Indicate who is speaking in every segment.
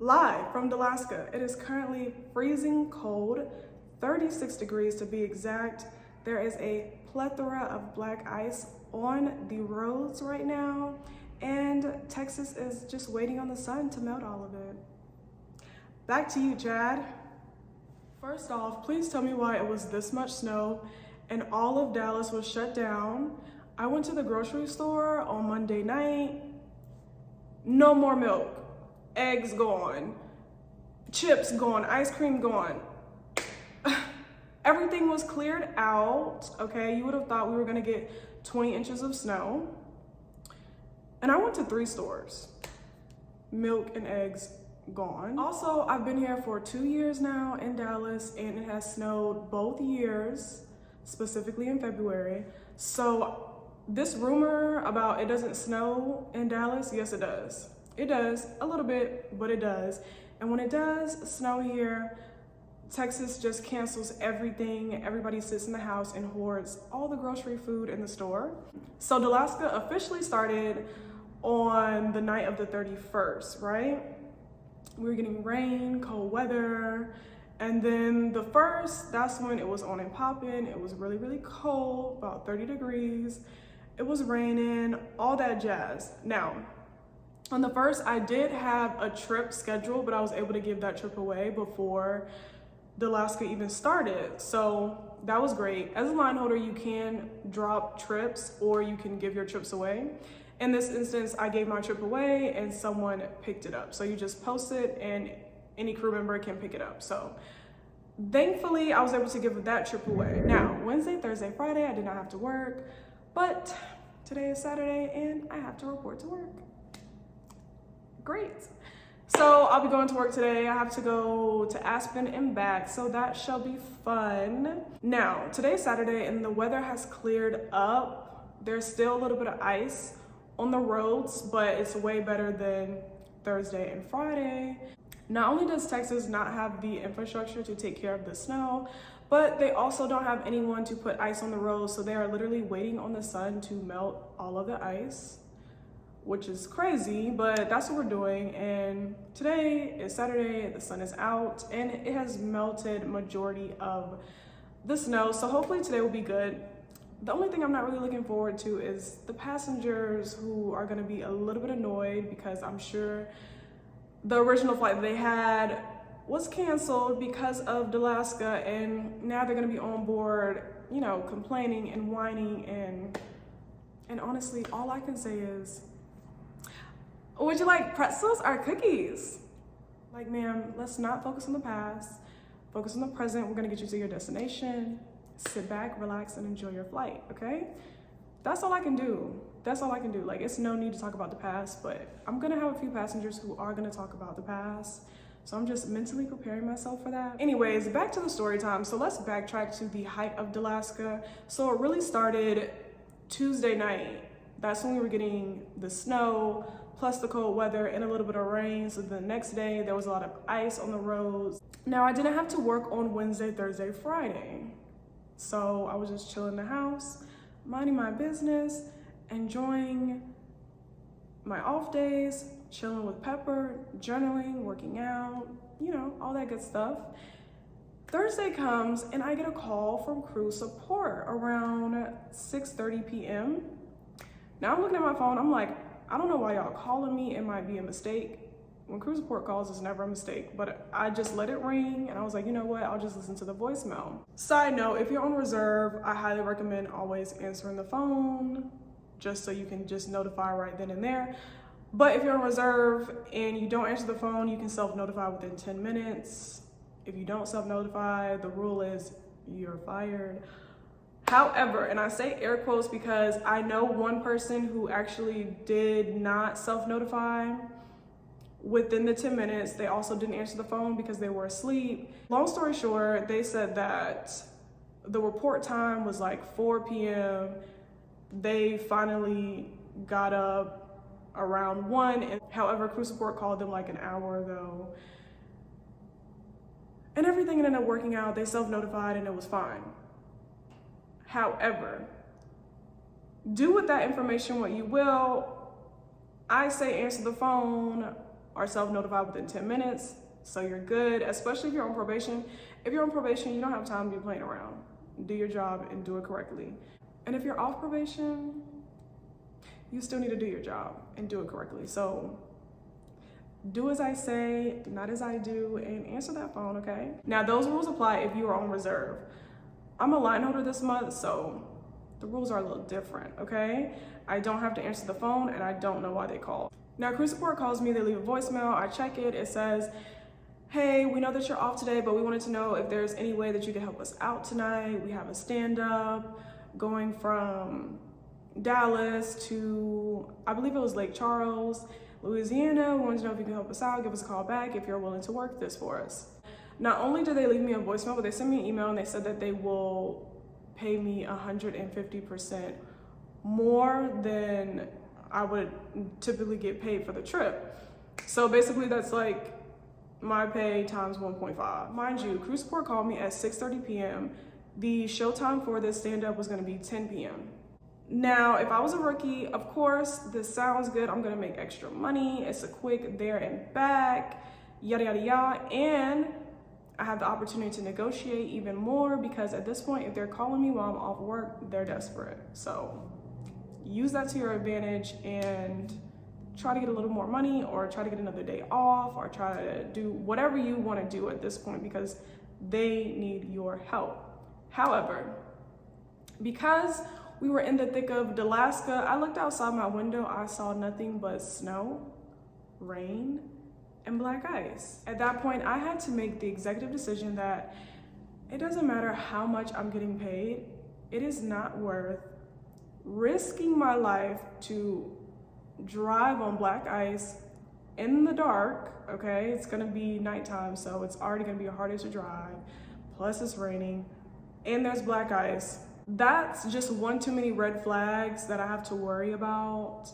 Speaker 1: Live from Alaska. It is currently freezing cold, 36 degrees to be exact. There is a plethora of black ice on the roads right now, and Texas is just waiting on the sun to melt all of it. Back to you, Chad. First off, please tell me why it was this much snow and all of Dallas was shut down. I went to the grocery store on Monday night. No more milk. Eggs gone. Chips gone. Ice cream gone. Everything was cleared out, okay? You would have thought we were gonna get 20 inches of snow. And I went to 3 stores. Milk and eggs gone. Also, I've been here for 2 years now in Dallas, and it has snowed both years, specifically in February. So this rumor about it doesn't snow in Dallas, yes it does. It does, a little bit, but it does. And when it does snow here, Texas just cancels everything. Everybody sits in the house and hoards all the grocery food in the store. So Alaska officially started on the night of the 31st, right? We were getting rain, cold weather, and then the 1st, that's when it was on and popping. It was really, really cold, about 30 degrees. It was raining, all that jazz. Now, on the 1st, I did have a trip scheduled, but I was able to give that trip away before the Alaska even started. So that was great. As a line holder, you can drop trips or you can give your trips away. In this instance, I gave my trip away and someone picked it up. So you just post it and any crew member can pick it up. So thankfully, I was able to give that trip away. Now, Wednesday, Thursday, Friday, I did not have to work, but today is Saturday and I have to report to work. Great. So I'll be going to work today. I have to go to Aspen and back, so that shall be fun. Now, today's Saturday and the weather has cleared up. There's still a little bit of ice on the roads, but it's way better than Thursday and Friday. Not only does Texas not have the infrastructure to take care of the snow, but they also don't have anyone to put ice on the roads, so they are literally waiting on the sun to melt all of the ice, which is crazy, but that's what we're doing. And today is Saturday, the sun is out, and it has melted majority of the snow, so hopefully today will be good. The only thing I'm not really looking forward to is the passengers who are gonna be a little bit annoyed because I'm sure the original flight that they had was canceled because of Alaska, and now they're gonna be on board, you know, complaining and whining, and honestly, all I can say is, would you like pretzels or cookies? Like, ma'am, let's not focus on the past, focus on the present. We're gonna get you to your destination. Sit back, relax, and enjoy your flight, okay? That's all I can do. That's all I can do. Like, it's no need to talk about the past, but I'm gonna have a few passengers who are gonna talk about the past. So I'm just mentally preparing myself for that. Anyways, back to the story time. So let's backtrack to the height of Alaska. So it really started Tuesday night. That's when we were getting the snow, plus the cold weather and a little bit of rain. So the next day there was a lot of ice on the roads. Now I didn't have to work on Wednesday, Thursday, Friday. So I was just chilling in the house, minding my business, enjoying my off days, chilling with Pepper, journaling, working out, you know, all that good stuff. Thursday comes and I get a call from crew support around 6:30 p.m. Now I'm looking at my phone, I'm like, I don't know why y'all calling me, it might be a mistake. When crew support calls, it's never a mistake, but I just let it ring and I was like, you know what, I'll just listen to the voicemail. Side note, if you're on reserve, I highly recommend always answering the phone just so you can just notify right then and there. But if you're on reserve and you don't answer the phone, you can self-notify within 10 minutes. If you don't self-notify, the rule is you're fired. However, and I say air quotes because I know one person who actually did not self-notify within the 10 minutes. They also didn't answer the phone because they were asleep. Long story short, they said that the report time was like 4 p.m. They finally got up around 1. And however, crew support called them like an hour ago. And everything ended up working out. They self-notified and it was fine. However, do with that information what you will. I say answer the phone are self-notified within 10 minutes. So you're good, especially if you're on probation. If you're on probation, you don't have time to be playing around. Do your job and do it correctly. And if you're off probation, you still need to do your job and do it correctly. So do as I say, not as I do, and answer that phone, okay? Now, those rules apply if you are on reserve. I'm a line holder this month, so the rules are a little different, okay? I don't have to answer the phone, and I don't know why they call. Now, crew support calls me, they leave a voicemail, I check it, it says, hey, we know that you're off today, but we wanted to know if there's any way that you could help us out tonight. We have a stand-up going from Dallas to, I believe it was Lake Charles, Louisiana. We wanted to know if you can help us out, give us a call back if you're willing to work this for us. Not only did they leave me a voicemail, but they sent me an email and they said that they will pay me 150% more than I would typically get paid for the trip. So basically that's like my pay times 1.5. Mind you, crew support called me at 6:30 p.m. The showtime for this stand-up was gonna be 10 p.m. Now, if I was a rookie, of course, this sounds good. I'm gonna make extra money. It's a quick there and back, yada, yada, yada. And I have the opportunity to negotiate even more because at this point, if they're calling me while I'm off work, they're desperate. So use that to your advantage and try to get a little more money or try to get another day off or try to do whatever you wanna do at this point because they need your help. However, because we were in the thick of Alaska, I looked outside my window, I saw nothing but snow, rain, and black ice. At that point, I had to make the executive decision that it doesn't matter how much I'm getting paid, it is not worth risking my life to drive on black ice in the dark, okay? It's gonna be nighttime, so it's already gonna be harder to drive, plus it's raining, and there's black ice. That's just one too many red flags that I have to worry about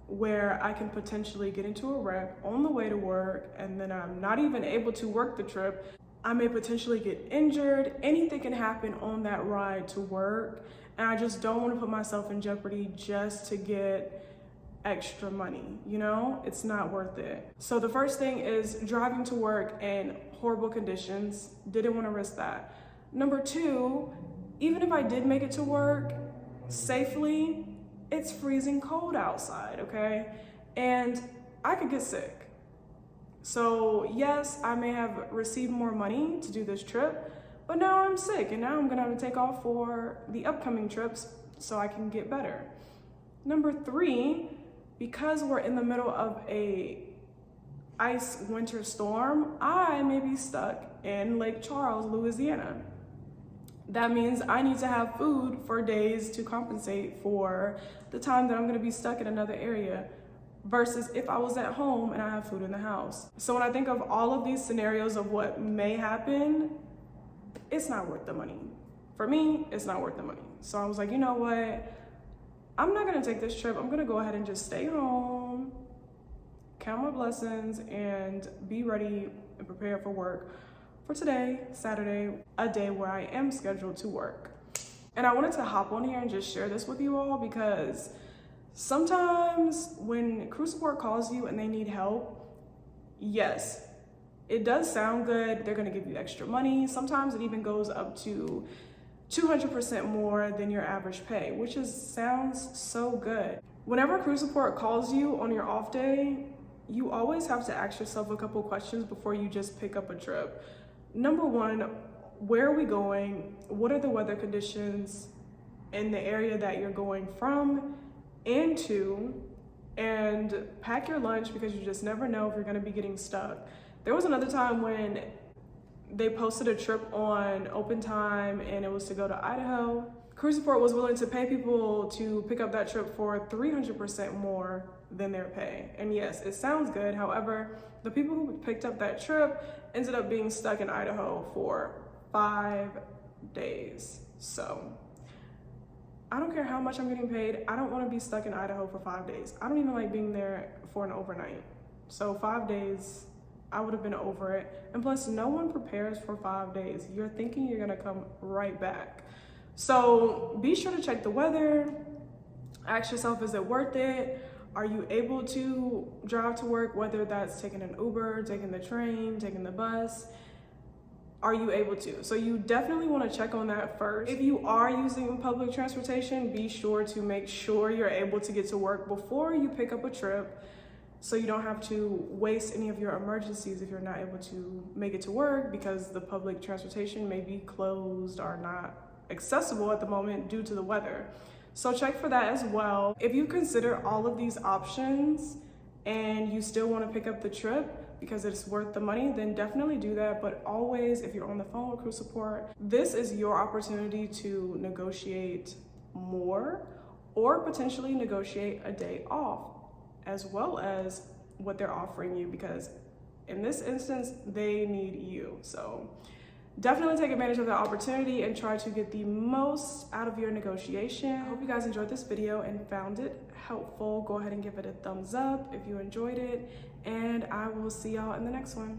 Speaker 1: where I can potentially get into a wreck on the way to work and then I'm not even able to work the trip. I may potentially get injured. Anything can happen on that ride to work. And I just don't want to put myself in jeopardy just to get extra money, you know? It's not worth it. So the first thing is driving to work in horrible conditions. Didn't want to risk that. Number two, even if I did make it to work safely, it's freezing cold outside, okay? And I could get sick. So yes, I may have received more money to do this trip, but now I'm sick and now I'm gonna have to take off for the upcoming trips so I can get better. Number three, because we're in the middle of a ice winter storm, I may be stuck in Lake Charles, Louisiana. That means I need to have food for days to compensate for the time that I'm gonna be stuck in another area versus if I was at home and I have food in the house. So when I think of all of these scenarios of what may happen, it's not worth the money. For me, it's not worth the money. So I was like, you know what? I'm not gonna take this trip. I'm gonna go ahead and just stay home, count my blessings, and be ready and prepare for work for today, Saturday, a day where I am scheduled to work. And I wanted to hop on here and just share this with you all because sometimes when crew support calls you and they need help, yes, it does sound good. They're gonna give you extra money. Sometimes it even goes up to 200% more than your average pay, which sounds so good. Whenever crew support calls you on your off day, you always have to ask yourself a couple questions before you just pick up a trip. Number one, where are we going? What are the weather conditions in the area that you're going from and to? And pack your lunch because you just never know if you're gonna be getting stuck. There was another time when they posted a trip on Open Time and it was to go to Idaho. Crew support was willing to pay people to pick up that trip for 300% more than their pay. And yes, it sounds good. However, the people who picked up that trip ended up being stuck in Idaho for 5 days. So I don't care how much I'm getting paid. I don't want to be stuck in Idaho for 5 days. I don't even like being there for an overnight. So 5 days, I would have been over it. And plus, no one prepares for 5 days. You're thinking you're gonna come right back. So be sure to check the weather. Ask yourself, is it worth it? Are you able to drive to work, whether that's taking an Uber, taking the train, taking the bus? Are you able to? So you definitely want to check on that first. If you are using public transportation, be sure to make sure you're able to get to work before you pick up a trip, so you don't have to waste any of your emergencies if you're not able to make it to work because the public transportation may be closed or not accessible at the moment due to the weather. So check for that as well. If you consider all of these options and you still want to pick up the trip because it's worth the money, then definitely do that. But always, if you're on the phone with crew support, this is your opportunity to negotiate more or potentially negotiate a day off, as well as what they're offering you, because in this instance, they need you. So definitely take advantage of that opportunity and try to get the most out of your negotiation. I hope you guys enjoyed this video and found it helpful. Go ahead and give it a thumbs up if you enjoyed it, and I will see y'all in the next one.